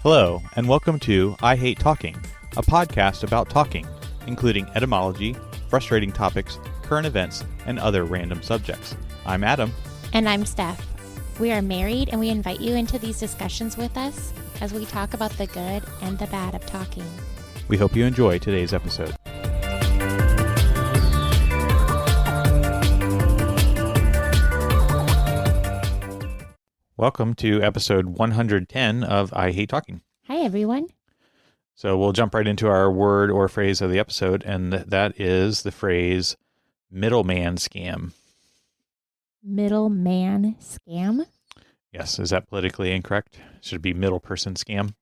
Hello, and welcome to I Hate Talking, a podcast about talking, including etymology, frustrating topics, current events, and other random subjects. I'm Adam. And I'm Steph. We are married, and we invite you into these discussions with us as we talk about the good and the bad of talking. We hope you enjoy today's episode. Welcome to episode 110 of I Hate Talking. Hi, everyone. So we'll jump right into our word or phrase of the episode, and that is the phrase middleman scam. Middleman scam? Yes, is that politically incorrect? Should it be middle person scam?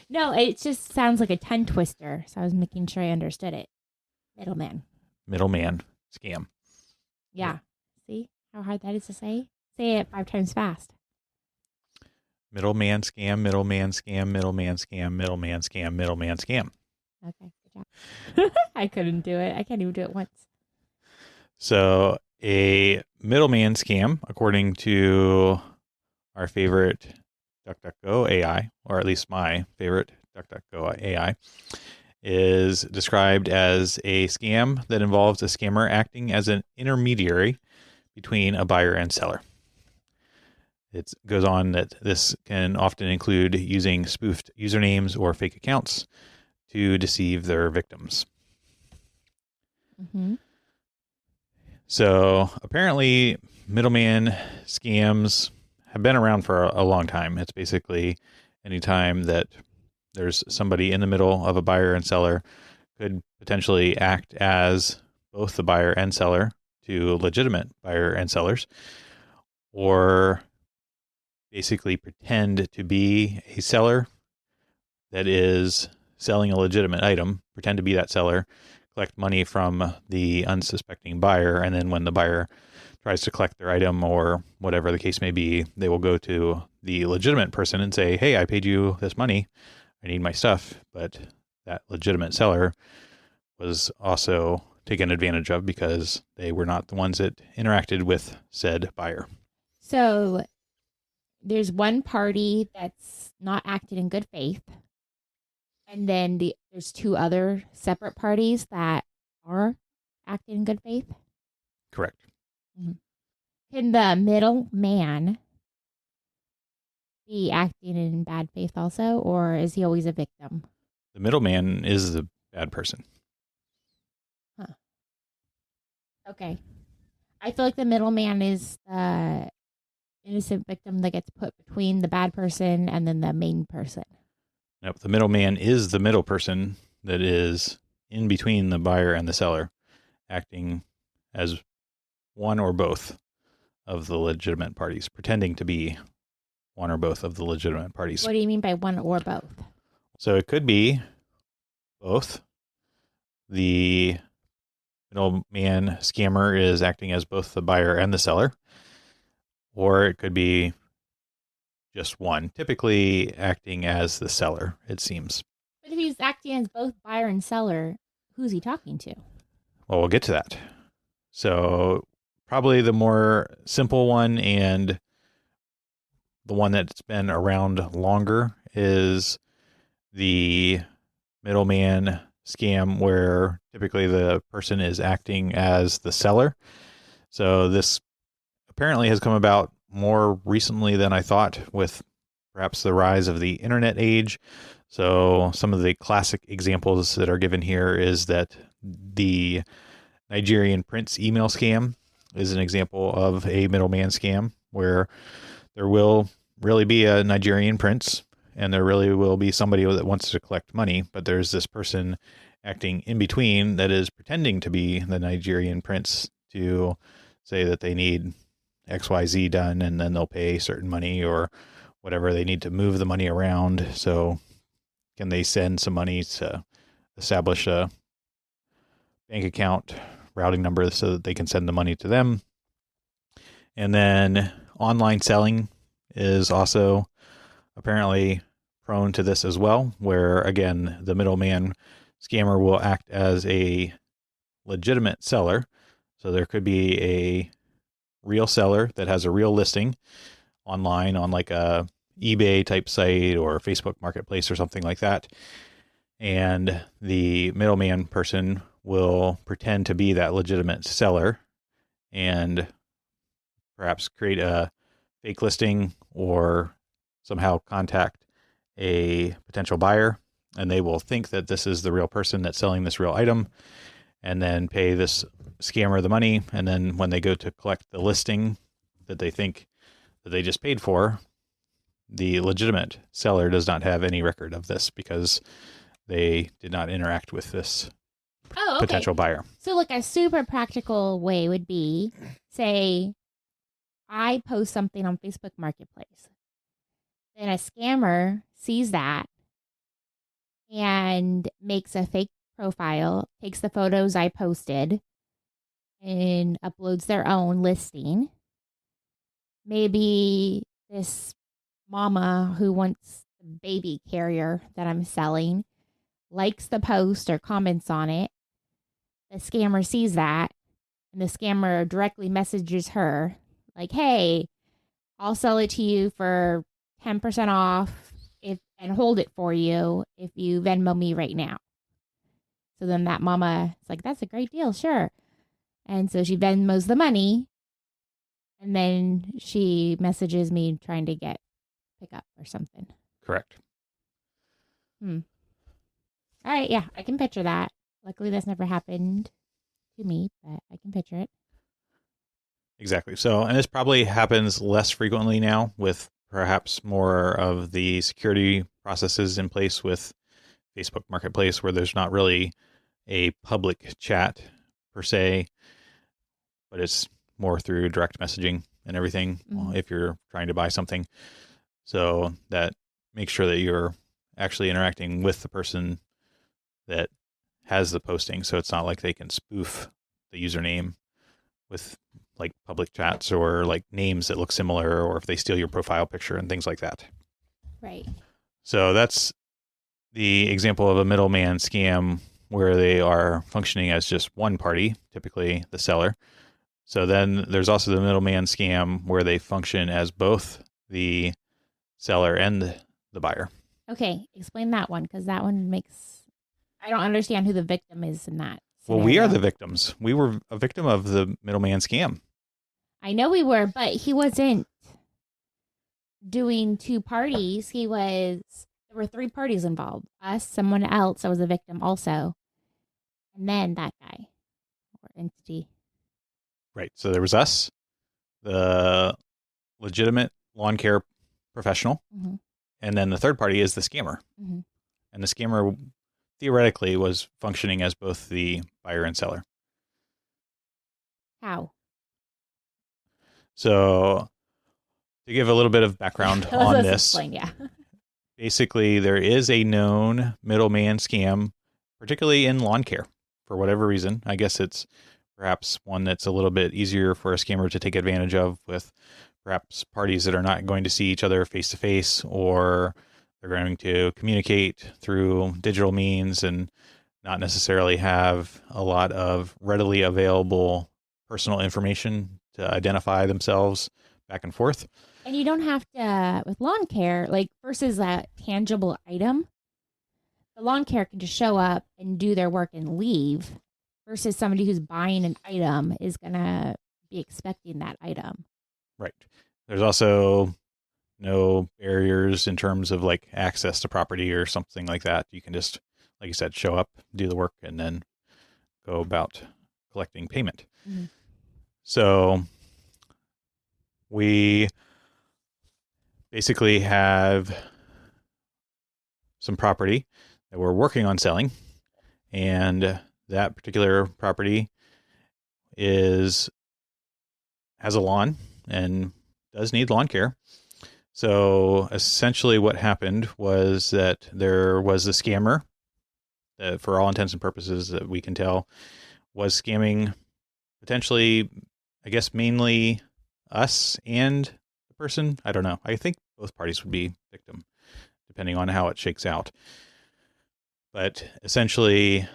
No, it just sounds like a tongue twister, so I was making sure I understood it. Middleman. Middleman scam. Yeah. See how hard that is to say? Say it 5 times fast. Middleman scam, middleman scam, middleman scam, middleman scam, middleman scam. Okay, good job. I couldn't do it. I can't even do it once. So a middleman scam, according to our favorite DuckDuckGo AI, or at least my favorite DuckDuckGo AI, is described as a scam that involves a scammer acting as an intermediary between a buyer and seller. It goes on that this can often include using spoofed usernames or fake accounts to deceive their victims. Mm-hmm. So apparently middleman scams have been around for a long time. It's basically anytime that there's somebody in the middle of a buyer and seller could potentially act as both the buyer and seller to legitimate buyer and sellers, or basically pretend to be a seller that is selling a legitimate item, pretend to be that seller, collect money from the unsuspecting buyer, and then when the buyer tries to collect their item or whatever the case may be, they will go to the legitimate person and say, hey, I paid you this money, I need my stuff. But that legitimate seller was also taken advantage of because they were not the ones that interacted with said buyer. So there's one party that's not acted in good faith, and then there's 2 other separate parties that are acting in good faith. Correct. Mm-hmm. Can the middleman be acting in bad faith also, or is he always a victim? The middleman is the bad person. Huh. Okay. I feel like the middleman is the innocent victim that gets put between the bad person and then the main person. Nope. The middleman is the middle person that is in between the buyer and the seller, acting as one or both of the legitimate parties, pretending to be one or both of the legitimate parties. What do you mean by one or both? So it could be both. The middleman scammer is acting as both the buyer and the seller, or it could be just one, typically acting as the seller, it seems. But if he's acting as both buyer and seller, who's he talking to? Well, we'll get to that. So probably the more simple one and the one that's been around longer is the middleman scam, where typically the person is acting as the seller. So this apparently has come about more recently than I thought, with perhaps the rise of the internet age. So some of the classic examples that are given here is that the Nigerian prince email scam is an example of a middleman scam, where there will really be a Nigerian prince and there really will be somebody that wants to collect money, but there's this person acting in between that is pretending to be the Nigerian prince to say that they need XYZ done, and then they'll pay certain money or whatever they need to move the money around. So can they send some money to establish a bank account routing number so that they can send the money to them? And then online selling is also apparently prone to this as well, where again, the middleman scammer will act as a legitimate seller. So there could be a real seller that has a real listing online on like a eBay type site or Facebook Marketplace or something like that. And the middleman person will pretend to be that legitimate seller and perhaps create a fake listing or somehow contact a potential buyer, and they will think that this is the real person that's selling this real item and then pay this scammer the money. And then when they go to collect the listing that they think that they just paid for, the legitimate seller does not have any record of this because they did not interact with this potential buyer. So like a super practical way would be, say, I post something on Facebook Marketplace. Then a scammer sees that and makes a fake profile, takes the photos I posted, and uploads their own listing. Maybe this mama who wants the baby carrier that I'm selling likes the post or comments on it. The scammer sees that, and the scammer directly messages her like, hey, I'll sell it to you for 10% off and hold it for you if you Venmo me right now. So then that mama is like, that's a great deal, sure. And so she Venmos the money, and then she messages me trying to pick up or something. Correct. All right, yeah, I can picture that. Luckily, that's never happened to me, but I can picture it. Exactly. So, and this probably happens less frequently now with perhaps more of the security processes in place with Facebook Marketplace, where there's not really a public chat per se, but it's more through direct messaging and everything if you're trying to buy something. So that makes sure that you're actually interacting with the person that has the posting. So it's not like they can spoof the username with like public chats or like names that look similar, or if they steal your profile picture and things like that. Right. So that's the example of a middleman scam where they are functioning as just one party, typically the seller. So then there's also the middleman scam where they function as both the seller and the buyer. Okay, explain that one, because that one I don't understand who the victim is in that scenario. Well, we are the victims. We were a victim of the middleman scam. I know we were, but he wasn't doing two parties. There were three parties involved. Us, someone else that was a victim also, and then that guy or entity. Right. So there was us, the legitimate lawn care professional, and then the third party is the scammer. And the scammer theoretically was functioning as both the buyer and seller. How? So to give a little bit of background on this, explain, yeah. basically there is a known middleman scam, particularly in lawn care for whatever reason. I guess it's perhaps one that's a little bit easier for a scammer to take advantage of, with perhaps parties that are not going to see each other face to face, or they're going to communicate through digital means and not necessarily have a lot of readily available personal information to identify themselves back and forth. And you don't have to, with lawn care, like versus a tangible item, the lawn care can just show up and do their work and leave, versus somebody who's buying an item is going to be expecting that item. Right. There's also no barriers in terms of like access to property or something like that. You can just, like you said, show up, do the work, and then go about collecting payment. So we basically have some property that we're working on selling, and that particular property has a lawn and does need lawn care. So essentially what happened was that there was a scammer that, for all intents and purposes that we can tell, was scamming potentially, I guess, mainly us and the person. I don't know. I think both parties would be victim, depending on how it shakes out. But essentially,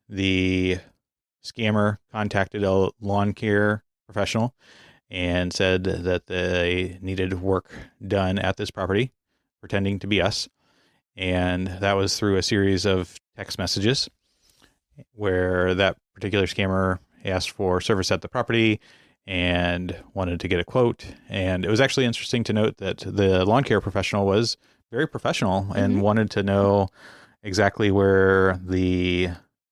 the scammer contacted a lawn care professional and said that they needed work done at this property. pretending to be us. And that was through a series of text messages where that particular scammer asked for service at the property and wanted to get a quote. And it was actually interesting to note that the lawn care professional was very professional and wanted to know exactly where the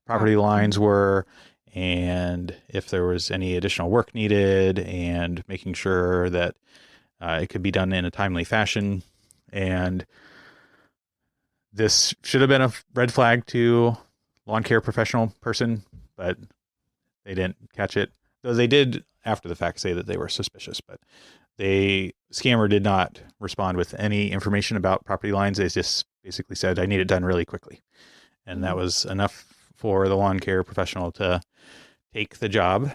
property lines were and if there was any additional work needed, and making sure that it could be done in a timely fashion. And this should have been a red flag to lawn care professional person, but they didn't catch it. Though they did after the fact say that they were suspicious, but scammer did not respond with any information about property lines. They just basically said, I need it done really quickly. And that was enough for the lawn care professional to take the job.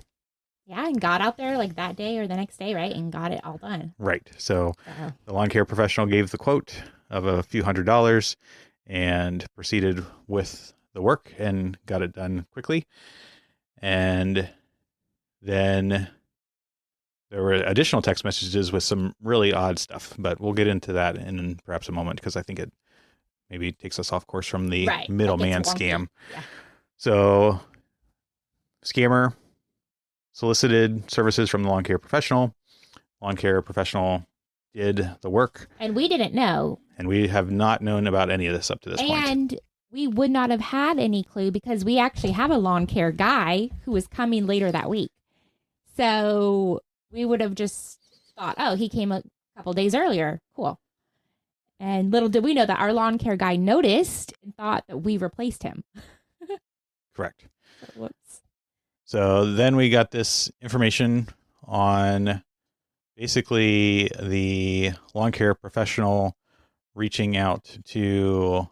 Yeah, and got out there like that day or the next day, right? And got it all done. Right. So the lawn care professional gave the quote of a few $100s and proceeded with the work and got it done quickly. And then there were additional text messages with some really odd stuff, but we'll get into that in perhaps a moment because I think it maybe takes us off course from the middleman scam. Yeah. So scammer solicited services from the lawn care professional. Lawn care professional did the work. And we didn't know. And we have not known about any of this up to this point. And we would not have had any clue because we actually have a lawn care guy who was coming later that week. So we would have just thought, oh, he came a couple days earlier. Cool. And little did we know that our lawn care guy noticed and thought that we replaced him. Correct. Whoops. So then we got this information on basically the lawn care professional reaching out to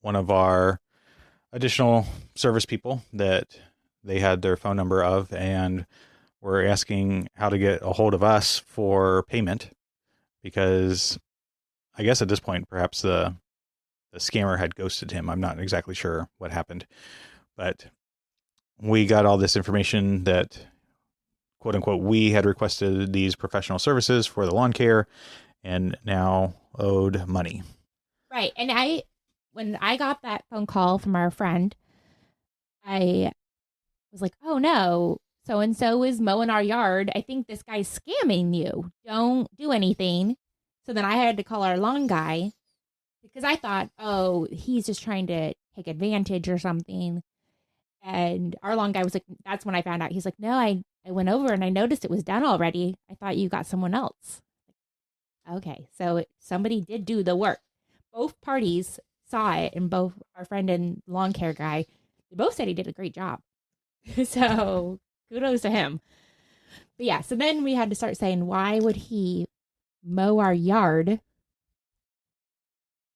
one of our additional service people that they had their phone number of and were asking how to get a hold of us for payment, because I guess at this point perhaps the scammer had ghosted him. I'm not exactly sure what happened, but we got all this information that, quote unquote, we had requested these professional services for the lawn care and now owed money. Right. And when I got that phone call from our friend, I was like, oh no, so-and-so is mowing our yard. I think this guy's scamming you. Don't do anything. So then I had to call our lawn guy because I thought, oh, he's just trying to take advantage or something. And our lawn guy was like, that's when I found out. He's like, no, I went over and I noticed it was done already. I thought you got someone else. Okay, so somebody did do the work. Both parties saw it, and both our friend and lawn care guy, they both said he did a great job. So kudos to him. But yeah, so then we had to start saying, why would he mow our yard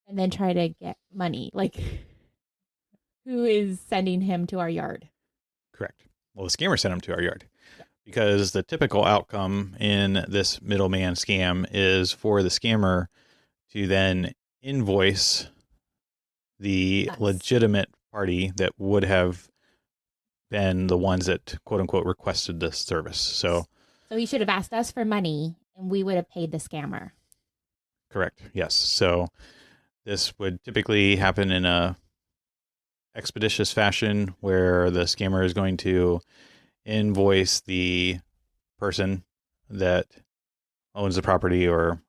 and then try to get money? Like, who is sending him to our yard? Correct. Well, the scammer sent him to our yard because the typical outcome in this middleman scam is for the scammer to then invoice the legitimate party that would have been the ones that, quote unquote, requested this service. So he should have asked us for money and we would have paid the scammer. Correct. Yes. So this would typically happen in a expeditious fashion where the scammer is going to invoice the person that owns the property or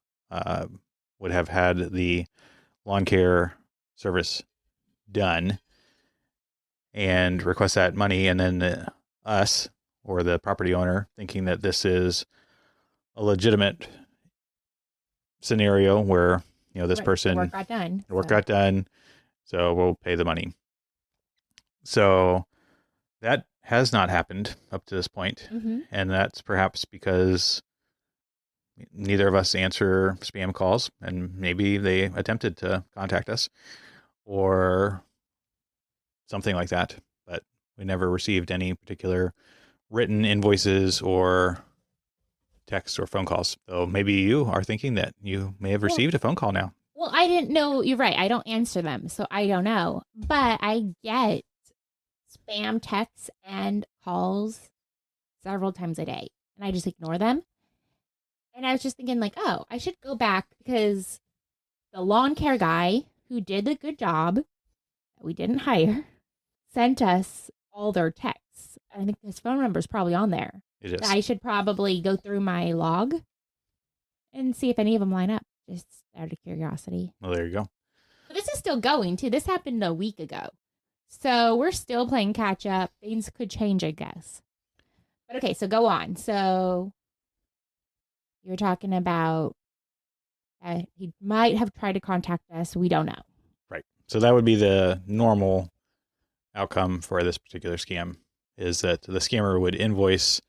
would have had the lawn care service done and request that money, and then us or the property owner thinking that this is a legitimate scenario where, you know, this person, the work got done, so we'll pay the money. So that has not happened up to this point. And that's perhaps because neither of us answer spam calls, and maybe they attempted to contact us or something like that, but we never received any particular written invoices or texts or phone calls. So maybe you are thinking that you may have received a phone call now. Well, I didn't know. You're right. I don't answer them, so I don't know. But I get spam texts and calls several times a day, and I just ignore them. And I was just thinking, like, oh, I should go back because the lawn care guy who did a good job that we didn't hire sent us all their texts. I think his phone number is probably on there. It is. I should probably go through my log and see if any of them line up, just out of curiosity. Well, there you go. But this is still going, too. This happened a week ago. So we're still playing catch up. Things could change, I guess. But okay, so go on. So you're talking about he might have tried to contact us. We don't know. Right. So that would be the normal outcome for this particular scam, is that the scammer would invoice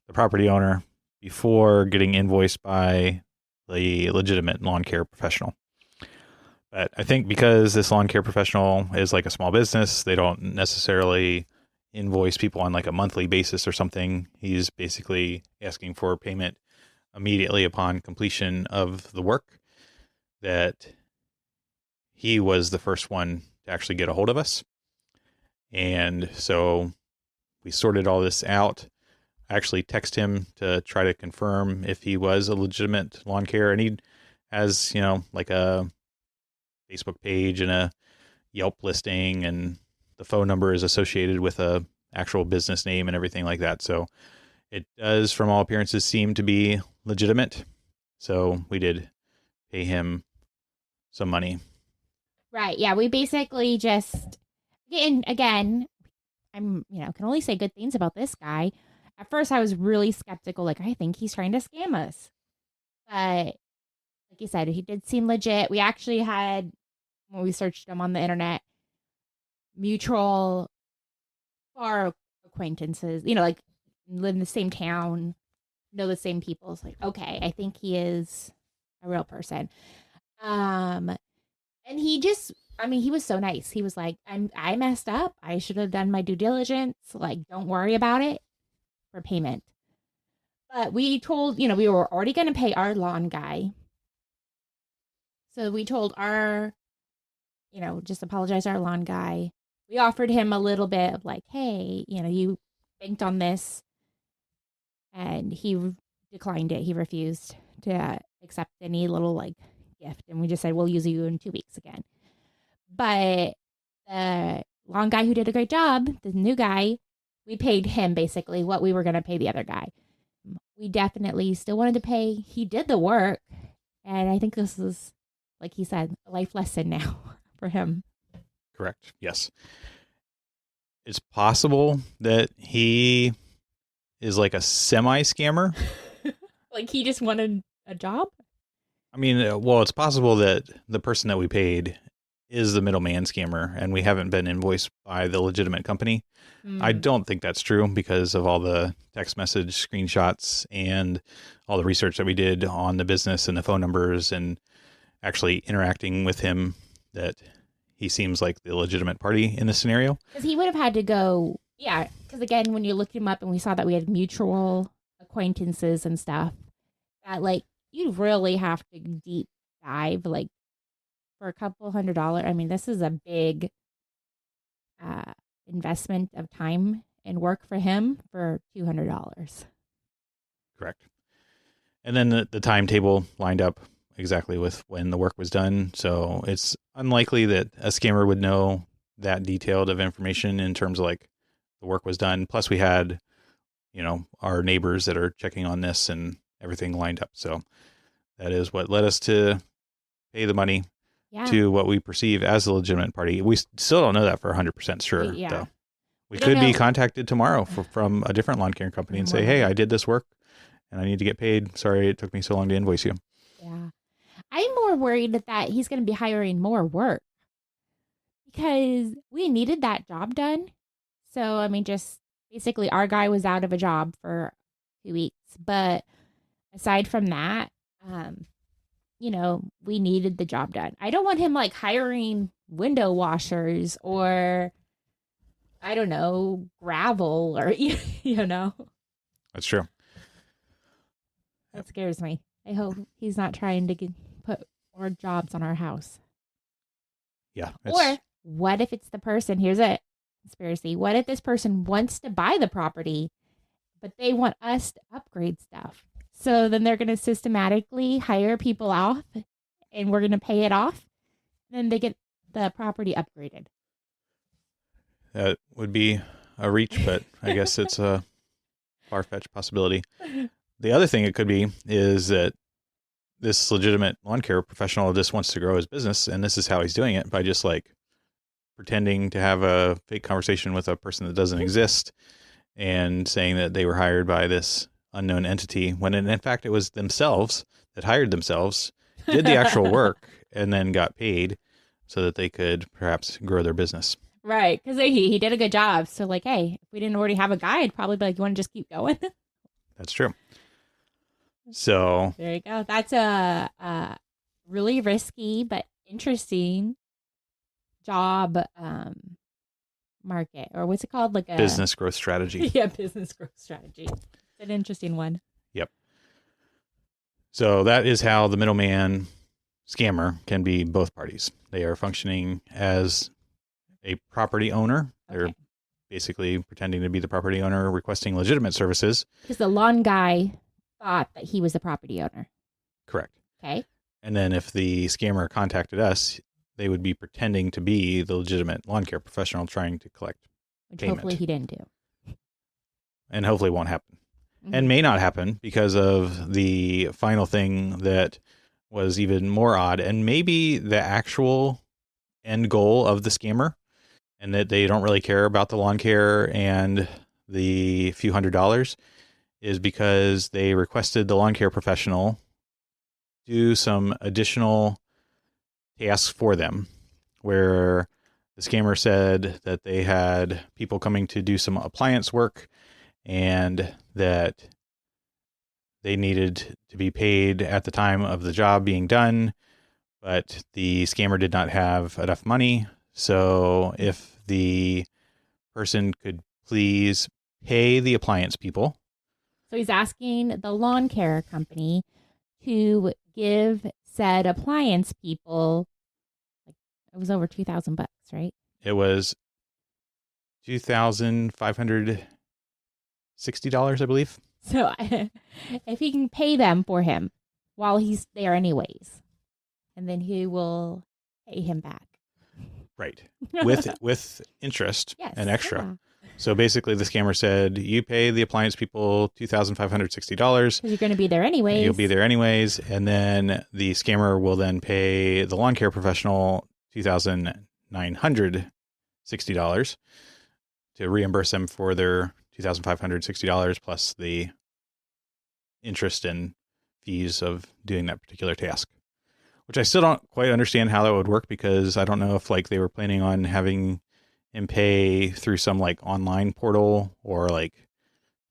the property owner before getting invoiced by the legitimate lawn care professional. But I think because this lawn care professional is like a small business, they don't necessarily invoice people on like a monthly basis or something. He's basically asking for payment immediately upon completion of the work, that he was the first one to actually get a hold of us. And so we sorted all this out. I actually text him to try to confirm if he was a legitimate lawn care, and he has, like a Facebook page and a Yelp listing, and the phone number is associated with a actual business name and everything like that. So it does, from all appearances, seem to be legitimate. So we did pay him some money. Right. Yeah. We basically just, and again, I'm, can only say good things about this guy. At first, I was really skeptical. Like, I think he's trying to scam us. But like you said, he did seem legit. We actually had, when we searched him on the internet, mutual far acquaintances, like live in the same town, know the same people. It's like, okay, I think he is a real person. And he just, he was so nice. He was like, I messed up. I should have done my due diligence. Like, don't worry about it for payment. But we told, we were already going to pay our lawn guy. So we told our, just apologize to our lawn guy. We offered him a little bit of like, hey, you banked on this. And he declined it. He refused to accept any little like gift. And we just said, we'll use you in 2 weeks again. But the lawn guy who did a great job, the new guy, we paid him basically what we were going to pay the other guy. We definitely still wanted to pay. He did the work. And I think this is, like he said, a life lesson now for him. Correct. Yes. It's possible that he is like a semi-scammer. Like he just wanted a job? It's possible that the person that we paid is the middleman scammer and we haven't been invoiced by the legitimate company. I don't think that's true because of all the text message screenshots and all the research that we did on the business and the phone numbers and actually interacting with him, that he seems like the legitimate party in this scenario. Because he would have had to go, yeah, because again, when you looked him up and we saw that we had mutual acquaintances and stuff, that like you really have to deep dive, like for a couple $100. This is a big investment of time and work for him for $200. Correct. And then the timetable lined up exactly with when the work was done. So it's unlikely that a scammer would know that detailed of information in terms of like the work was done. Plus we had, our neighbors that are checking on this and everything lined up. So that is what led us to pay the money to what we perceive as a legitimate party. We still don't know that for 100% sure, though. We could be contacted tomorrow from a different lawn care company and say, hey, I did this work and I need to get paid. Sorry, it took me so long to invoice you. Yeah. I'm more worried that he's going to be hiring more work because we needed that job done. So, just basically our guy was out of a job for 2 weeks. But aside from that, we needed the job done. I don't want him like hiring window washers or, I don't know, gravel or, That's true. That scares me. I hope he's not trying to put more jobs on our house. Yeah. Or what if it's the person, here's a conspiracy. What if this person wants to buy the property, but they want us to upgrade stuff? So then they're going to systematically hire people off and we're going to pay it off. Then they get the property upgraded. That would be a reach, but I guess it's a far-fetched possibility. The other thing it could be is that this legitimate lawn care professional just wants to grow his business, and this is how he's doing it, by just like pretending to have a fake conversation with a person that doesn't exist and saying that they were hired by this unknown entity, when in fact it was themselves that hired themselves, did the actual work, and then got paid so that they could perhaps grow their business. Right, because he did a good job. So like, hey, if we didn't already have a guy, I'd probably be like, you want to just keep going? That's true. So there you go. That's a really risky but interesting job market, or what's it called? Like a business growth strategy. Yeah, business growth strategy. It's an interesting one. Yep. So that is how the middleman scammer can be both parties. They are functioning as a property owner. They're basically pretending to be the property owner, requesting legitimate services. Because the lawn guy thought that he was the property owner. Correct. Okay. And then if the scammer contacted us, they would be pretending to be the legitimate lawn care professional trying to collect payment. Hopefully he didn't do. And hopefully won't happen. Mm-hmm. And may not happen because of the final thing that was even more odd, and maybe the actual end goal of the scammer, and that they don't really care about the lawn care and the few $100s, is because they requested the lawn care professional do some additional tasks for them, where the scammer said that they had people coming to do some appliance work and that they needed to be paid at the time of the job being done, but the scammer did not have enough money. So if the person could please pay the appliance people. So he's asking the lawn care company to give said appliance people, like, it was over $2,000, right? It was $2,560, I believe. So if he can pay them for him while he's there anyways, and then he will pay him back. Right. With interest and extra. Yeah. So basically the scammer said, you pay the appliance people $2,560. Because you're going to be there anyways. You'll be there anyways. And then the scammer will then pay the lawn care professional $2,960 to reimburse them for their $2,560 plus the interest and fees of doing that particular task, which I still don't quite understand how that would work, because I don't know if like they were planning on having him pay through some like online portal or like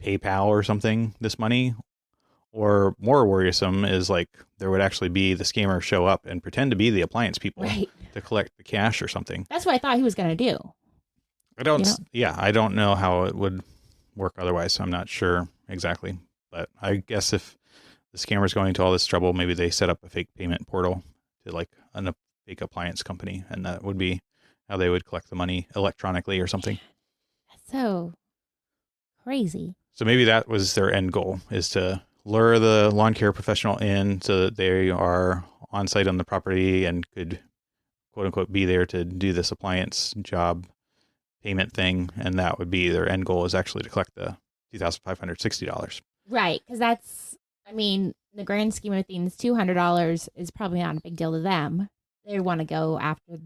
PayPal or something this money, or more worrisome is like there would actually be the scammer show up and pretend to be the appliance people to collect the cash or something. That's what I thought he was going to do. I don't know how it would work otherwise. I'm not sure exactly, but I guess if the scammer's going to all this trouble, maybe they set up a fake payment portal to like a fake appliance company, and that would be how they would collect the money electronically or something. That's so crazy. So maybe that was their end goal, is to lure the lawn care professional in so that they are on site on the property and could, quote unquote, be there to do this appliance job payment thing. And that would be their end goal, is actually to collect the $2,560. Right. Because that's, I mean, in the grand scheme of things, $200 is probably not a big deal to them. They want to go after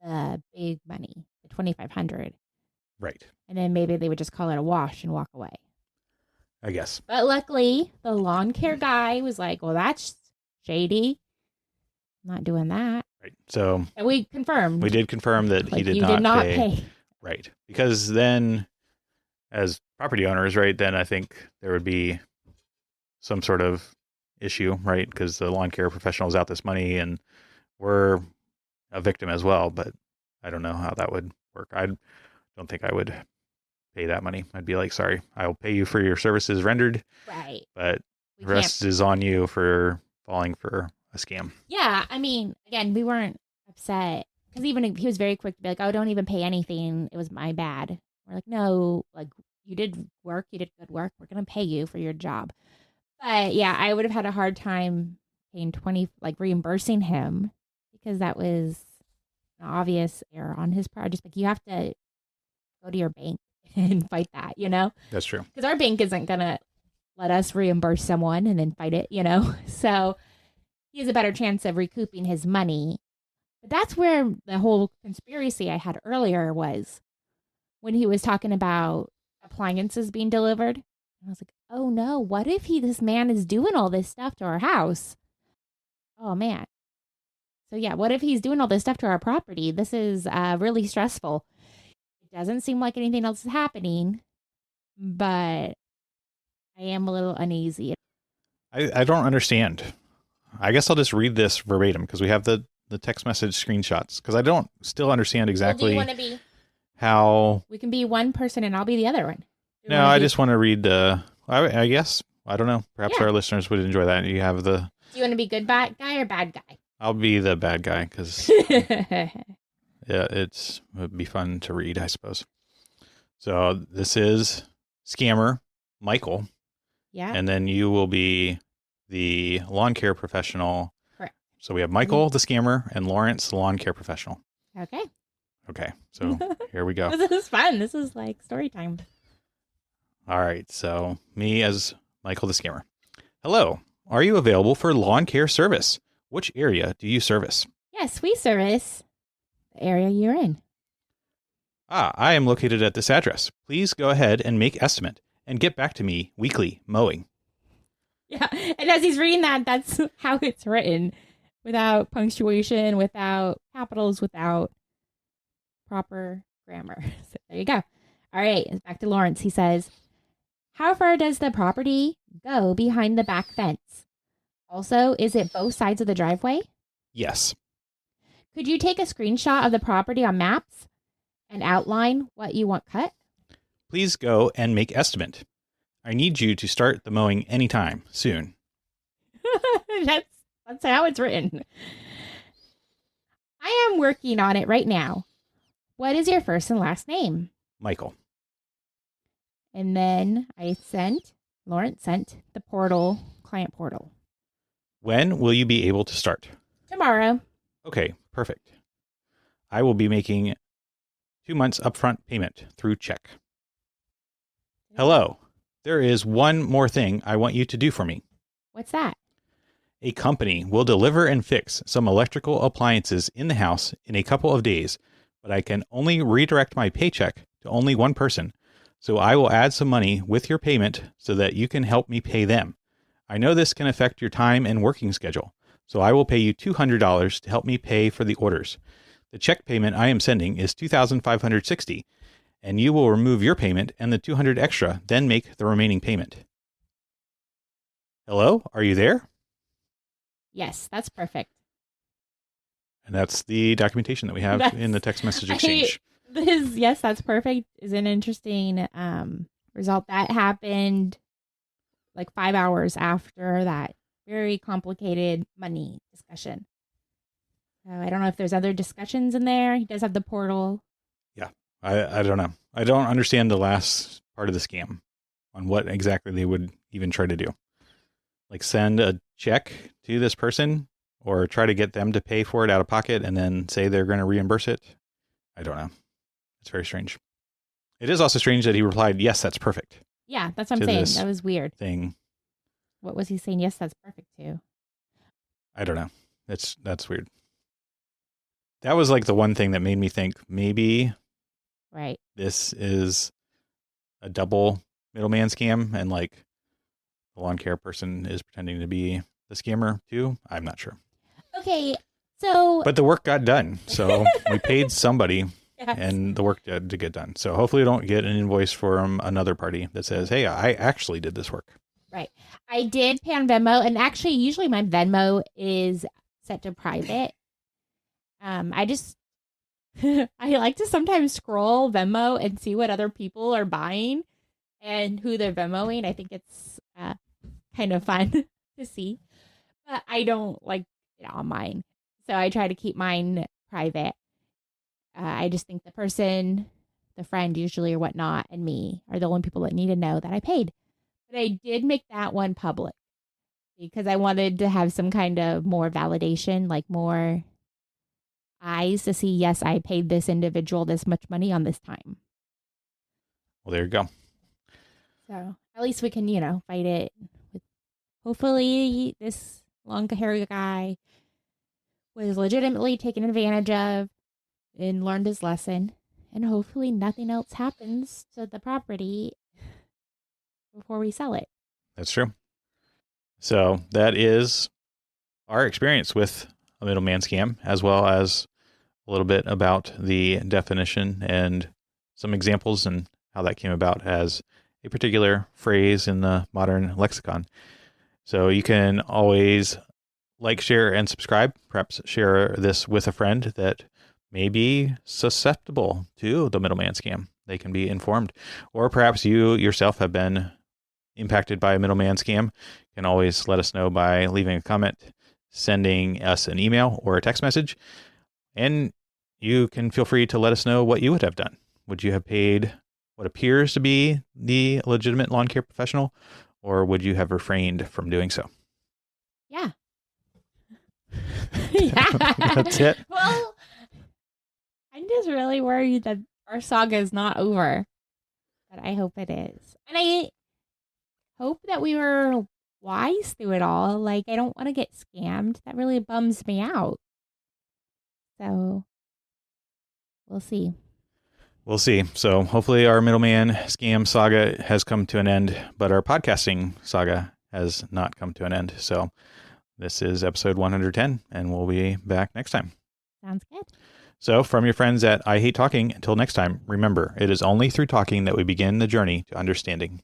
the big money, the $2,500. Right. And then maybe they would just call it a wash and walk away, I guess. But luckily, the lawn care guy was like, well, that's shady. I'm not doing that. Right. So and we confirmed. We did confirm that like, he did not not pay. pay. Right. Because then, as property owners, right, then I think there would be some sort of issue, right? Because the lawn care professionals out this money and we're a victim as well. But I don't know how that would work. I don't think I would pay that money. I'd be like, sorry, I'll pay you for your services rendered. Right. But the rest is on you for falling for a scam. Yeah. I mean, again, we weren't upset, because even he was very quick to be like, oh, don't even pay anything. It was my bad. We're like, no, like, you did work. You did good work. We're going to pay you for your job. But yeah, I would have had a hard time paying 20, like reimbursing him because that was an obvious error on his part. Just like you have to go to your bank and fight that, That's true. because our bank isn't going to let us reimburse someone and then fight it, So he has a better chance of recouping his money. But that's where the whole conspiracy I had earlier was when he was talking about appliances being delivered. And I was like, oh no, what if this man is doing all this stuff to our house? Oh man. So yeah, what if he's doing all this stuff to our property? This is really stressful. It doesn't seem like anything else is happening, but I am a little uneasy. I don't understand. I guess I'll just read this verbatim because we have the text message screenshots because I don't still understand exactly Well, do you want to be? how. We can be one person and I'll be the other one. No, I just want to read I guess. I don't know. Perhaps our listeners would enjoy that. You have the. Do you want to be good bad guy or bad guy? I'll be the bad guy because yeah, it'd be fun to read, I suppose. So this is scammer Michael. Yeah. And then you will be the lawn care professional. Correct. So we have Michael, the scammer, and Lawrence, the lawn care professional. Okay. Okay. So here we go. This is fun. This is like story time. All right. So me as Michael, the scammer. Hello. Are you available for lawn care service? Which area do you service? Yes, we service the area you're in. I am located at this address. Please go ahead and make estimate and get back to me weekly mowing. Yeah. And as he's reading that, that's how it's written. Without punctuation, without capitals, without proper grammar. So there you go. All right. Back to Lawrence. He says, how far does the property go behind the back fence? Also, is it both sides of the driveway? Yes. Could you take a screenshot of the property on maps and outline what you want cut? Please go and make estimate. I need you to start the mowing anytime soon. That's how it's written. I am working on it right now. What is your first and last name? Michael. And then Lawrence sent the client portal. When will you be able to start? Tomorrow. Okay, perfect. I will be making 2 months upfront payment through check. Hello. There is one more thing I want you to do for me. What's that? A company will deliver and fix some electrical appliances in the house in a couple of days, but I can only redirect my paycheck to only one person. So I will add some money with your payment so that you can help me pay them. I know this can affect your time and working schedule, so I will pay you $200 to help me pay for the orders. The check payment I am sending is $2,560, and you will remove your payment and the $200 extra, then make the remaining payment. Hello, are you there? Yes, that's perfect. And that's the documentation that we have in the text message exchange. Yes, that's perfect is an interesting result. That happened like 5 hours after that very complicated money discussion. I don't know if there's other discussions in there. He does have the portal. Yeah, I don't know. I don't understand the last part of the scam on what exactly they would even try to do. Like send a check to this person or try to get them to pay for it out of pocket and then say they're going to reimburse it. I don't know. It's very strange. It is also strange that he replied, yes, that's perfect. Yeah, that's what I'm saying. That was weird. Thing. What was he saying? Yes, that's perfect too. I don't know. That's weird. That was like the one thing that made me think maybe this is a double middleman scam and like the lawn care person is pretending to be the scammer too. I'm not sure. Okay, so... But the work got done. So we paid somebody and the work did to get done. So hopefully we don't get an invoice from another party that says, hey, I actually did this work. Right. I did pay on Venmo, and actually usually my Venmo is set to private. I just... I like to sometimes scroll Venmo and see what other people are buying and who they're Venmoing. I think it's kind of fun to see. But I don't like it on mine. So I try to keep mine private. I just think the person, the friend usually or whatnot, and me are the only people that need to know that I paid. But I did make that one public. because I wanted to have some kind of more validation, like more eyes to see, yes, I paid this individual this much money on this time. Well, there you go. So at least we can, fight it. Hopefully this long hair guy was legitimately taken advantage of and learned his lesson. And hopefully nothing else happens to the property before we sell it. That's true. So that is our experience with a middleman scam, as well as a little bit about the definition and some examples and how that came about as a particular phrase in the modern lexicon. So you can always like, share, and subscribe. Perhaps share this with a friend that may be susceptible to the middleman scam. They can be informed. Or perhaps you yourself have been impacted by a middleman scam. You can always let us know by leaving a comment, sending us an email or a text message. And you can feel free to let us know what you would have done. Would you have paid what appears to be the legitimate lawn care professional, or would you have refrained from doing so? Yeah. Yeah. That's it. Well, I'm just really worried that our saga is not over, but I hope it is. And I hope that we were wise through it all. Like, I don't want to get scammed. That really bums me out. So we'll see. We'll see. So hopefully our middleman scam saga has come to an end, but our podcasting saga has not come to an end. So this is episode 110, and we'll be back next time. Sounds good. So from your friends at I Hate Talking, until next time, remember, it is only through talking that we begin the journey to understanding.